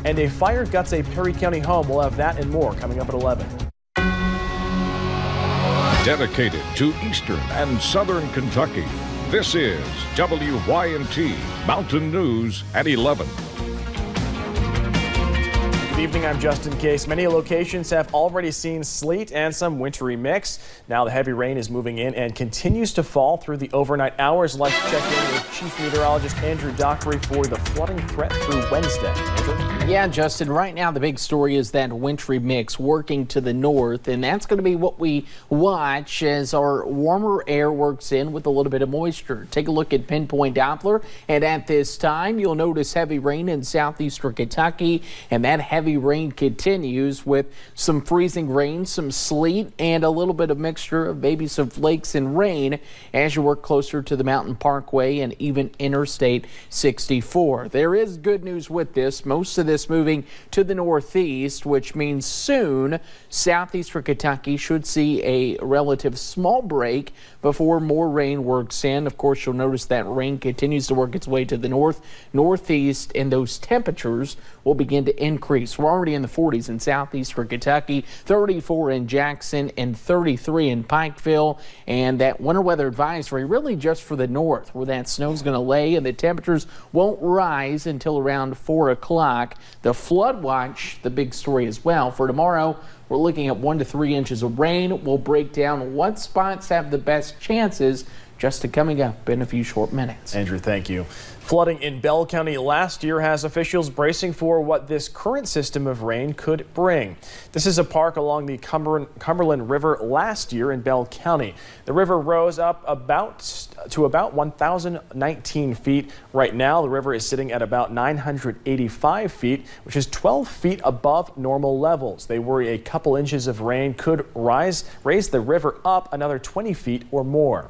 And a fire guts a Perry County home. We'll have that and more coming up at 11. Dedicated to Eastern and Southern Kentucky, this is WYNT Mountain News at 11. Good evening, I'm Justin Case. Many locations have already seen sleet and some wintry mix. Now the heavy rain is moving in and continues to fall through the overnight hours. Let's check in with Chief Meteorologist Andrew Dockery for the flooding threat through Wednesday. Andrew? Yeah, Justin, right now the big story is that wintry mix working to the north, and that's going to be what we watch as our warmer air works in with a little bit of moisture. Take a look at pinpoint Doppler, and at this time you'll notice heavy rain in southeastern Kentucky, and that heavy rain continues with some freezing rain, some sleet, and a little bit of mixture of maybe some flakes and rain as you work closer to the Mountain Parkway and even Interstate 64. There is good news with this. Most of this moving to the northeast, which means soon southeastern Kentucky should see a relative small break before more rain works in. Of course, you'll notice that rain continues to work its way to the northeast, and those temperatures will begin to increase. We're already in the 40s in southeastern Kentucky, 34 in Jackson, and 33 in Pikeville. And that winter weather advisory really just for the north, where that snow's going to lay and the temperatures won't rise until around 4 o'clock. The flood watch, the big story as well. For tomorrow, we're looking at 1 to 3 inches of rain. We'll break down what spots have the best chances just coming up in a few short minutes. Andrew, thank you. Flooding in Bell County last year has officials bracing for what this current system of rain could bring. This is a park along the Cumberland River last year in Bell County. The river rose up to about 1,019 feet. Right now, the river is sitting at about 985 feet, which is 12 feet above normal levels. They worry a couple inches of rain could raise the river up another 20 feet or more.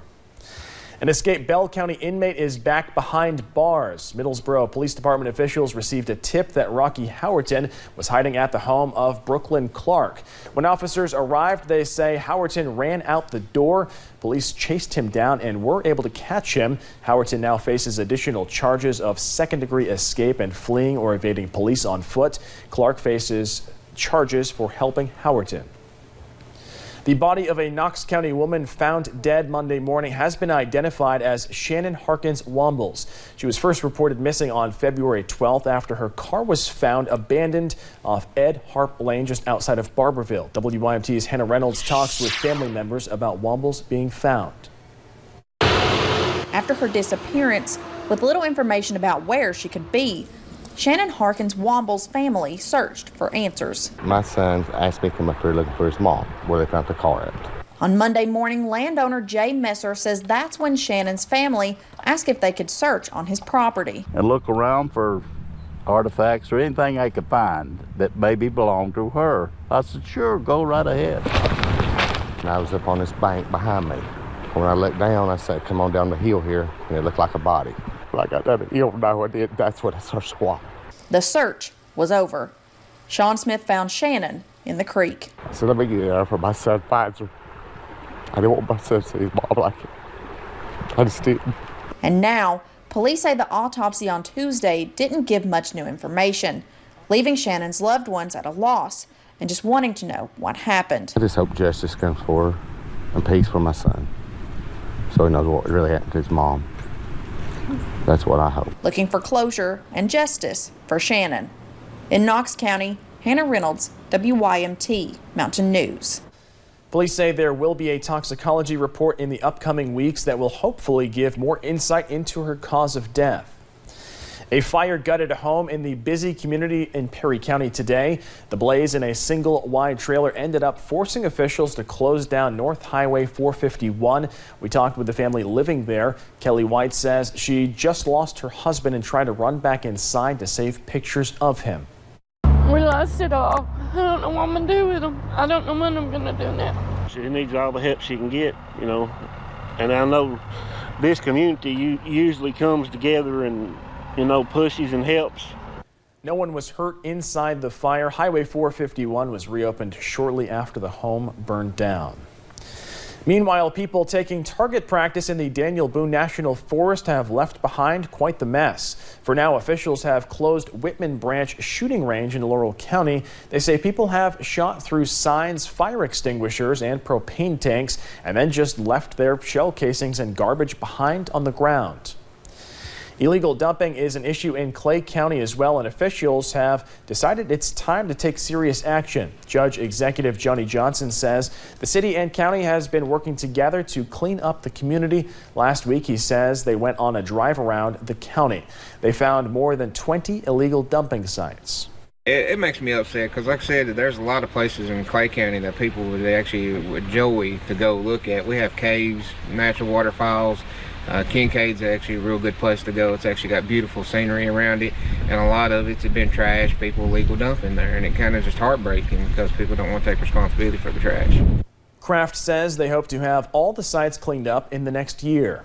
An escaped Bell County inmate is back behind bars. Middlesboro Police Department officials received a tip that Rocky Howerton was hiding at the home of Brooklyn Clark. When officers arrived, they say Howerton ran out the door. Police chased him down and were able to catch him. Howerton now faces additional charges of second-degree escape and fleeing or evading police on foot. Clark faces charges for helping Howerton. The body of a Knox County woman found dead Monday morning has been identified as Shannon Harkins Wombles. She was first reported missing on February 12th after her car was found abandoned off Ed Harp Lane just outside of Barberville. WYMT's Hannah Reynolds talks with family members about Wombles being found. After her disappearance, with little information about where she could be, Shannon Harkins Womble's family searched for answers. My son asked me to come up here looking for his mom, where they found the car at. On Monday morning, landowner Jay Messer says that's when Shannon's family asked if they could search on his property. And look around for artifacts or anything I could find that maybe belonged to her. I said, sure, go right ahead. And I was up on this bank behind me. When I looked down, I said, come on down the hill here, and it looked like a body. Like I done, you don't know what it is. That's what it's her squat. The search was over. Sean Smith found Shannon in the creek. I said, let me get there for my son finds her. I didn't want my son to see his mom like it. I just didn't. And now, police say the autopsy on Tuesday didn't give much new information, leaving Shannon's loved ones at a loss and just wanting to know what happened. I just hope justice comes for her and peace for my son, so he knows what really happened to his mom. That's what I hope. Looking for closure and justice for Shannon. In Knox County, Hannah Reynolds, WYMT Mountain News. Police say there will be a toxicology report in the upcoming weeks that will hopefully give more insight into her cause of death. A fire gutted a home in the busy community in Perry County today. The blaze in a single wide trailer ended up forcing officials to close down North Highway 451. We talked with the family living there. Kelly White says she just lost her husband and tried to run back inside to save pictures of him. We lost it all. I don't know what I'm going to do with him. I don't know what I'm going to do now. She needs all the help she can get, you know. And I know this community usually comes together and pushes and helps. No one was hurt inside the fire. Highway 451 was reopened shortly after the home burned down. Meanwhile, people taking target practice in the Daniel Boone National Forest have left behind quite the mess. For now, officials have closed Whitman Branch Shooting Range in Laurel County. They say people have shot through signs, fire extinguishers, and propane tanks, and then just left their shell casings and garbage behind on the ground. Illegal dumping is an issue in Clay County as well, and officials have decided it's time to take serious action. Judge Executive Johnny Johnson says the city and county has been working together to clean up the community. Last week, he says they went on a drive around the county. They found more than 20 illegal dumping sites. It makes me upset because, like I said, there's a lot of places in Clay County that people would actually enjoy to go look at. We have caves, natural waterfalls. Kincaid's actually a real good place to go. It's actually got beautiful scenery around it, and a lot of it's been trash, people illegal dumping there, and it kind of just heartbreaking because people don't want to take responsibility for the trash. Kraft says they hope to have all the sites cleaned up in the next year.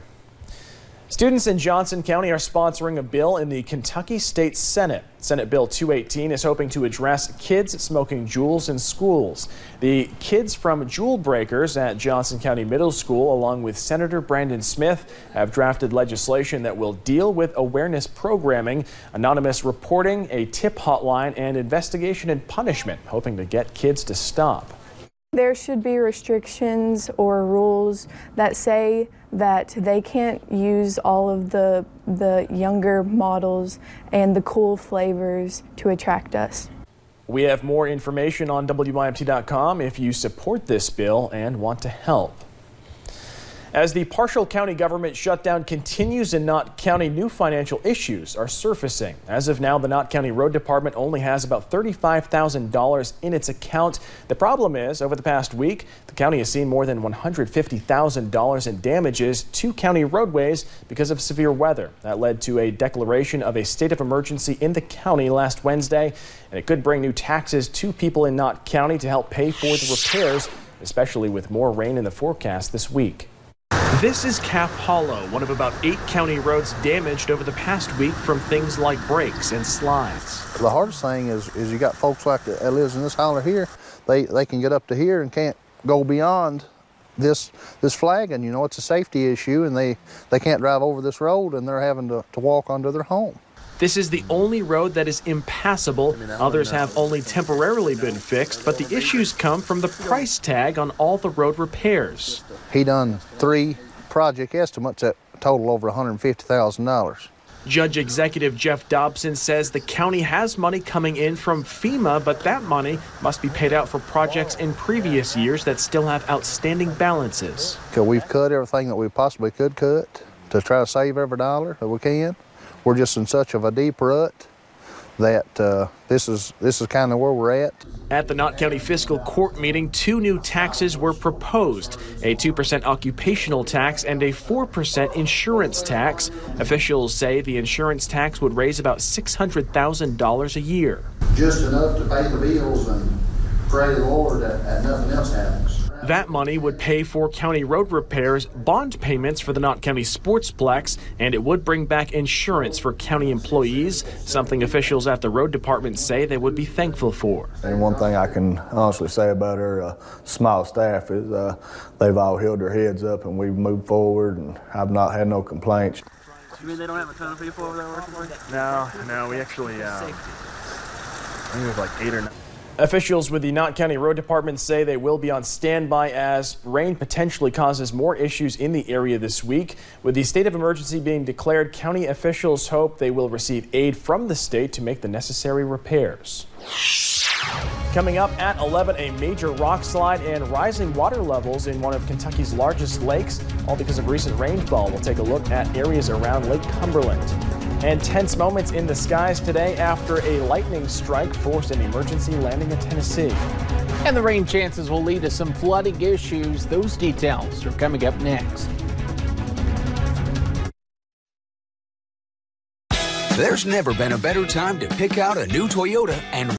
Students in Johnson County are sponsoring a bill in the Kentucky State Senate. Senate Bill 218 is hoping to address kids smoking Juuls in schools. The kids from Juul breakers at Johnson County Middle School, along with Senator Brandon Smith, have drafted legislation that will deal with awareness programming, anonymous reporting, a tip hotline, and investigation and punishment, hoping to get kids to stop. There should be restrictions or rules that say that they can't use all of the younger models and the cool flavors to attract us. We have more information on WYMT.com if you support this bill and want to help. As the partial county government shutdown continues in Knott County, new financial issues are surfacing. As of now, the Knott County Road Department only has about $35,000 in its account. The problem is, over the past week, the county has seen more than $150,000 in damages to county roadways because of severe weather. That led to a declaration of a state of emergency in the county last Wednesday, and it could bring new taxes to people in Knott County to help pay for the repairs, especially with more rain in the forecast this week. This is Calf Hollow, one of about 8 county roads damaged over the past week from things like breaks and slides. The hardest thing is you got folks like that lives in this holler here. They can get up to here and can't go beyond this flagging. You know, it's a safety issue, and they can't drive over this road, and they're having to walk onto their home. This is the only road that is impassable. Others have only temporarily been fixed, but the issues come from the price tag on all the road repairs. He done 3 project estimates that total over $150,000. Judge Executive Jeff Dobson says the county has money coming in from FEMA, but that money must be paid out for projects in previous years that still have outstanding balances. We've cut everything that we possibly could cut to try to save every dollar that we can. We're just in such of a deep rut that this is kind of where we're at. At the Knott County Fiscal Court meeting, 2 new taxes were proposed, a 2% occupational tax and a 4% insurance tax. Officials say the insurance tax would raise about $600,000 a year. Just enough to pay the bills and pray the Lord that nothing else happens. That money would pay for county road repairs, bond payments for the Knott County Sportsplex, and it would bring back insurance for county employees, something officials at the road department say they would be thankful for. And one thing I can honestly say about our small staff is they've all held their heads up, and we've moved forward, and I've not had no complaints. You mean they don't have a ton of people over there working for you? No, we actually, I think it was like 8 or 9. Officials with the Knott County Road Department say they will be on standby as rain potentially causes more issues in the area this week. With the state of emergency being declared, county officials hope they will receive aid from the state to make the necessary repairs. Coming up at 11, a major rock slide and rising water levels in one of Kentucky's largest lakes, all because of recent rainfall. We'll take a look at areas around Lake Cumberland. And tense moments in the skies today after a lightning strike forced an emergency landing in Tennessee. And the rain chances will lead to some flooding issues. Those details are coming up next. There's never been a better time to pick out a new Toyota and